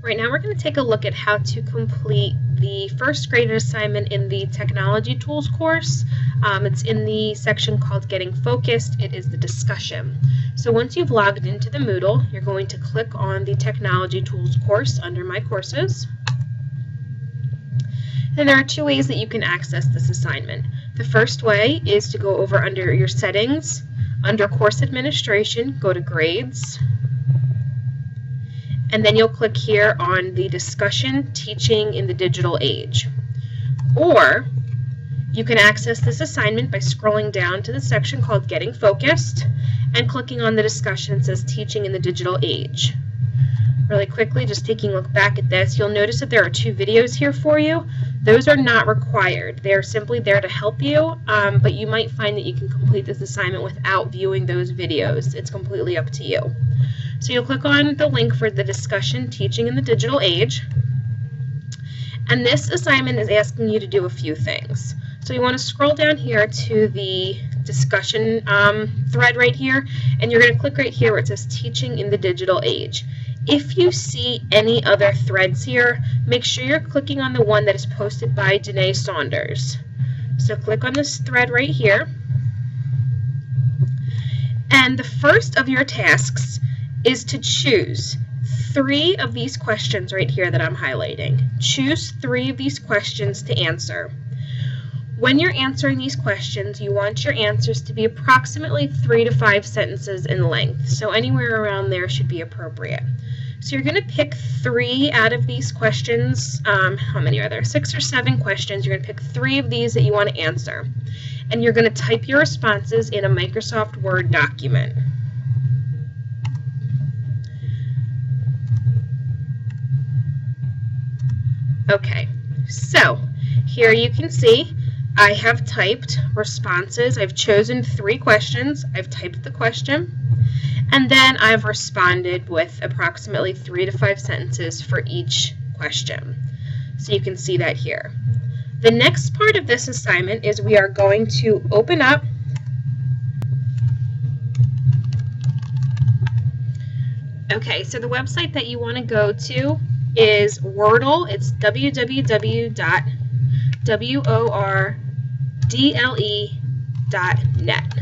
Right now we're going to take a look at how to complete the first graded assignment in the Technology Tools course. It's in the section called Getting Focused. It is the discussion. So once you've logged into the Moodle, you're going to click on the Technology Tools course under My Courses. And there are two ways that you can access this assignment. The first way is to go over under your settings, under Course Administration, go to Grades, and then you'll click here on the discussion, Teaching in the Digital Age. Or you can access this assignment by scrolling down to the section called Getting Focused and clicking on the discussion that says Teaching in the Digital Age. Really quickly, just taking a look back at this, you'll notice that there are two videos here for you. Those are not required. They're simply there to help you, but you might find that you can complete this assignment without viewing those videos. It's completely up to you. So you'll click on the link for the discussion, Teaching in the Digital Age. And this assignment is asking you to do a few things. So you want to scroll down here to the discussion thread right here, and you're going to click right here where it says Teaching in the Digital Age. If you see any other threads here, make sure you're clicking on the one that is posted by Danae Saunders. So click on this thread right here. And the first of your tasks is to choose 3 of these questions right here that I'm highlighting. Choose 3 of these questions to answer. When you're answering these questions, you want your answers to be approximately 3 to 5 sentences in length. So anywhere around there should be appropriate. So you're going to pick 3 out of these questions. How many are there? 6 or 7 questions. You're going to pick 3 of these that you want to answer. And you're going to type your responses in a Microsoft Word document. Okay, so here you can see I have typed responses. I've chosen 3 questions. I've typed the question, and then I've responded with approximately 3 to 5 sentences for each question. So you can see that here. The next part of this assignment is we are going to open up Okay, so the website that you want to go to is Wordle. It's www.wordle.net.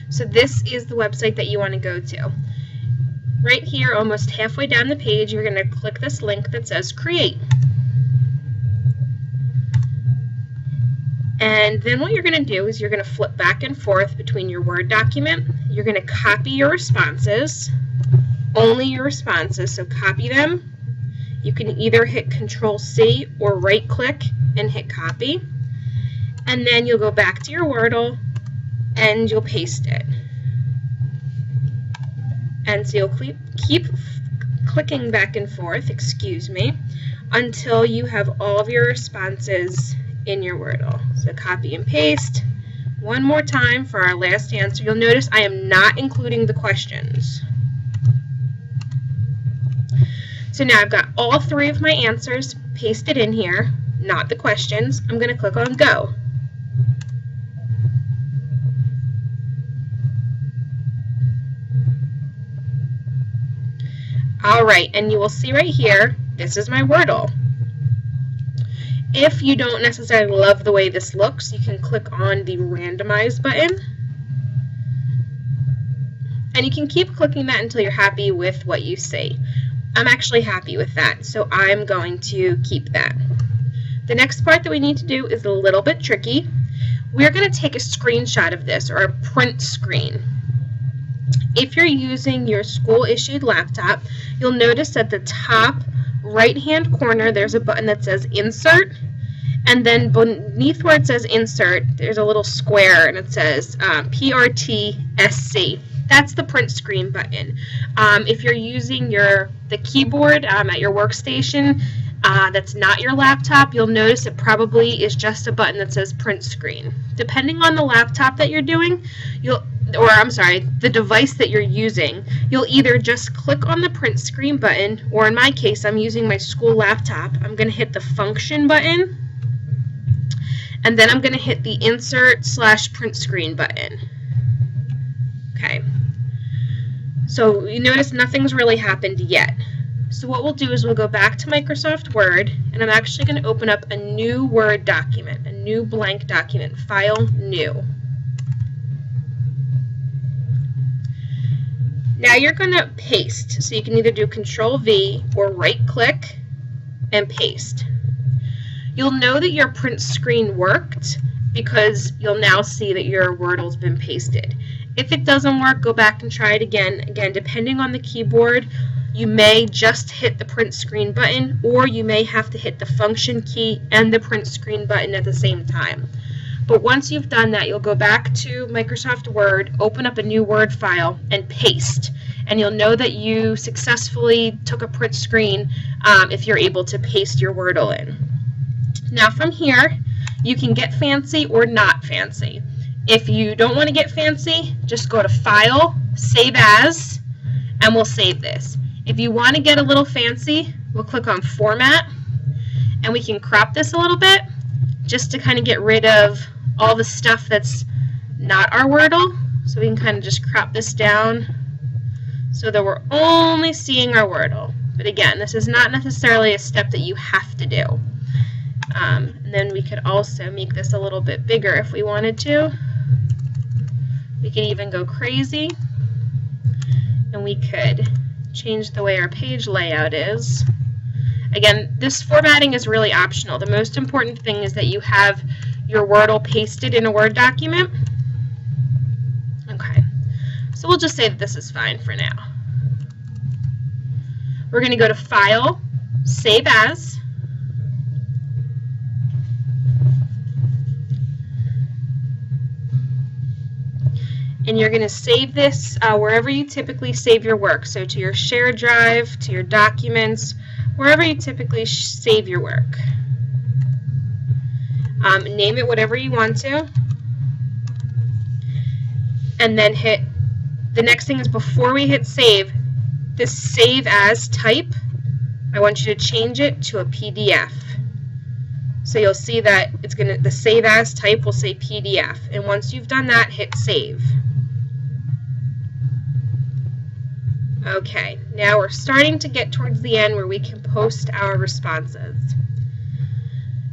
So this is the website that you want to go to. Right here, almost halfway down the page, you're going to click this link that says Create. And then what you're going to do is you're going to flip back and forth between your Word document. You're going to copy your responses, only your responses, so copy them. You can either hit Control-C or right-click and hit Copy. And then you'll go back to your Wordle and you'll paste it. And so you'll keep clicking back and forth, until you have all of your responses in your Wordle. So copy and paste. One more time for our last answer. You'll notice I am not including the questions. So now I've got all 3 of my answers pasted in here, not the questions. I'm going to click on Go. Alright, and you will see right here, this is my Wordle. If you don't necessarily love the way this looks, you can click on the Randomize button. And you can keep clicking that until you're happy with what you see. I'm actually happy with that, so I'm going to keep that. The next part that we need to do is a little bit tricky. We're going to take a screenshot of this, or a print screen. If you're using your school-issued laptop, you'll notice at the top right-hand corner there's a button that says Insert, and then beneath where it says Insert, there's a little square and it says PRTSC. That's the print screen button. If you're using the keyboard at your workstation that's not your laptop, you'll notice it probably is just a button that says print screen. Depending on the laptop that you're doing, the device that you're using, you'll either just click on the print screen button, or in my case, I'm using my school laptop. I'm going to hit the function button, and then I'm going to hit the insert/print screen button. Okay. So you notice nothing's really happened yet. So what we'll do is we'll go back to Microsoft Word, and I'm actually going to open up a new Word document, a new blank document, File, New. Now you're going to paste, so you can either do Control-V or right-click and paste. You'll know that your print screen worked because you'll now see that your Wordle's been pasted. If it doesn't work, go back and try it again. Again, depending on the keyboard, you may just hit the print screen button, or you may have to hit the function key and the print screen button at the same time. But once you've done that, you'll go back to Microsoft Word, open up a new Word file, and paste. And you'll know that you successfully took a print screen if you're able to paste your Wordle in. Now from here, you can get fancy or not fancy. If you don't want to get fancy, just go to File, Save As, and we'll save this. If you want to get a little fancy, we'll click on Format, and we can crop this a little bit just to kind of get rid of all the stuff that's not our Wordle. So we can kind of just crop this down so that we're only seeing our Wordle. But again, this is not necessarily a step that you have to do. And then we could also make this a little bit bigger if we wanted to. We could even go crazy, and we could change the way our page layout is. Again, this formatting is really optional. The most important thing is that you have your Wordle pasted in a Word document. Okay, so we'll just say that this is fine for now. We're going to go to File, Save As, and you're going to save this wherever you typically save your work. So to your shared drive, to your documents, wherever you typically save your work. Name it whatever you want to. And then hit, the next thing is before we hit save, this Save As type, I want you to change it to a PDF. So you'll see that it's going to, the Save As type will say PDF. And once you've done that, hit save. Okay, now we're starting to get towards the end where we can post our responses.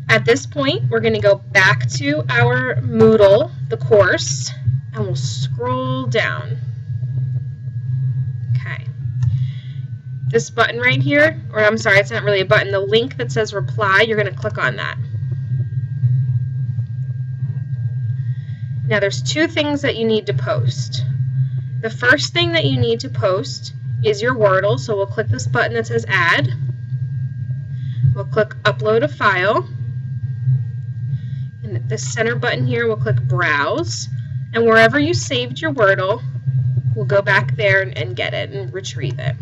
At this point, we're going to go back to our Moodle, the course, and we'll scroll down. Okay. This button right here, or I'm sorry, it's not really a button, the link that says reply, you're going to click on that. Now there's two things that you need to post. The first thing that you need to post is your Wordle, so we'll click this button that says Add. We'll click Upload a File. And this center button here, we'll click Browse. And wherever you saved your Wordle, we'll go back there and get it and retrieve it.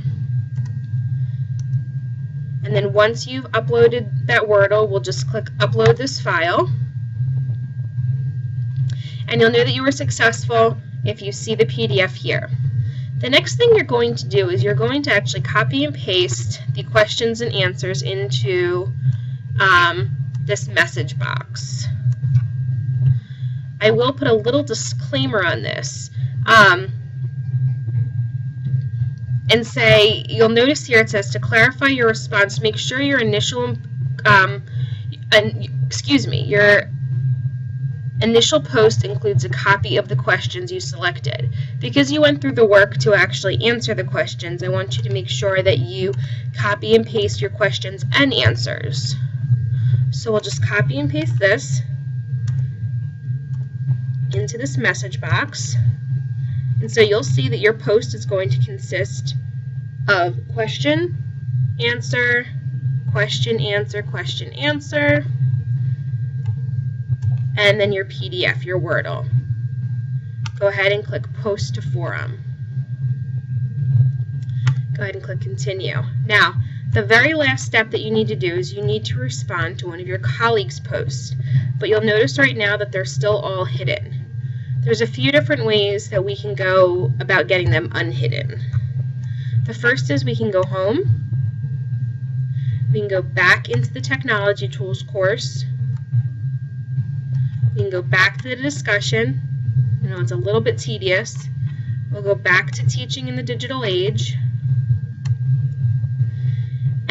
And then once you've uploaded that Wordle, we'll just click Upload this file. And you'll know that you were successful if you see the PDF here. The next thing you're going to do is you're going to actually copy and paste the questions and answers into this message box. I will put a little disclaimer on this and say, you'll notice here it says to clarify your response, make sure your initial post includes a copy of the questions you selected. Because you went through the work to actually answer the questions, I want you to make sure that you copy and paste your questions and answers. So we'll just copy and paste this into this message box. And so you'll see that your post is going to consist of question, answer, question, answer, question, answer, and then your PDF, your Wordle. Go ahead and click Post to Forum. Go ahead and click Continue. Now, the very last step that you need to do is you need to respond to one of your colleagues' posts. But you'll notice right now that they're still all hidden. There's a few different ways that we can go about getting them unhidden. The first is we can go home. We can go back into the Technology Tools course. We can go back to the discussion. I know it's a little bit tedious. We'll go back to Teaching in the Digital Age.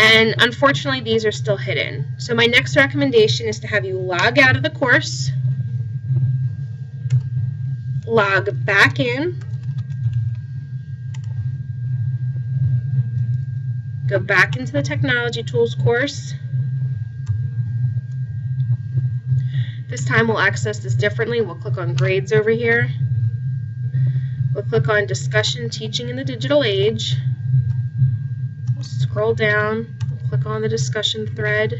And unfortunately, these are still hidden. So my next recommendation is to have you log out of the course, log back in, go back into the Technology Tools course. This time we'll access this differently. We'll click on Grades over here. We'll click on Discussion Teaching in the Digital Age. We'll scroll down, we'll click on the discussion thread.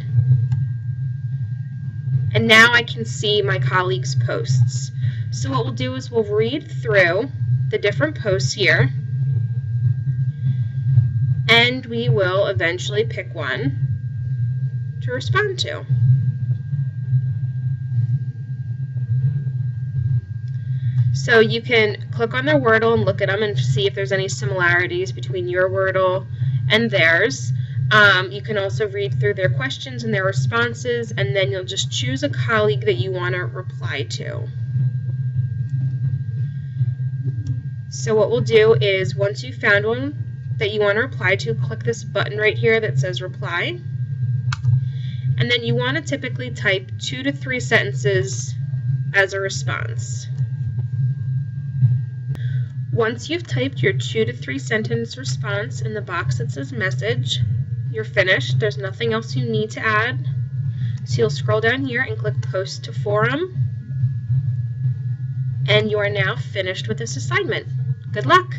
And now I can see my colleagues' posts. So what we'll do is we'll read through the different posts here, and we will eventually pick one to respond to. So you can click on their Wordle and look at them and see if there's any similarities between your Wordle and theirs. You can also read through their questions and their responses, and then you'll just choose a colleague that you want to reply to. So what we'll do is, once you've found one that you want to reply to, click this button right here that says Reply. And then you want to typically type 2 to 3 sentences as a response. Once you've typed your 2 to 3 sentence response in the box that says Message, you're finished. There's nothing else you need to add. So you'll scroll down here and click Post to Forum, and you are now finished with this assignment. Good luck!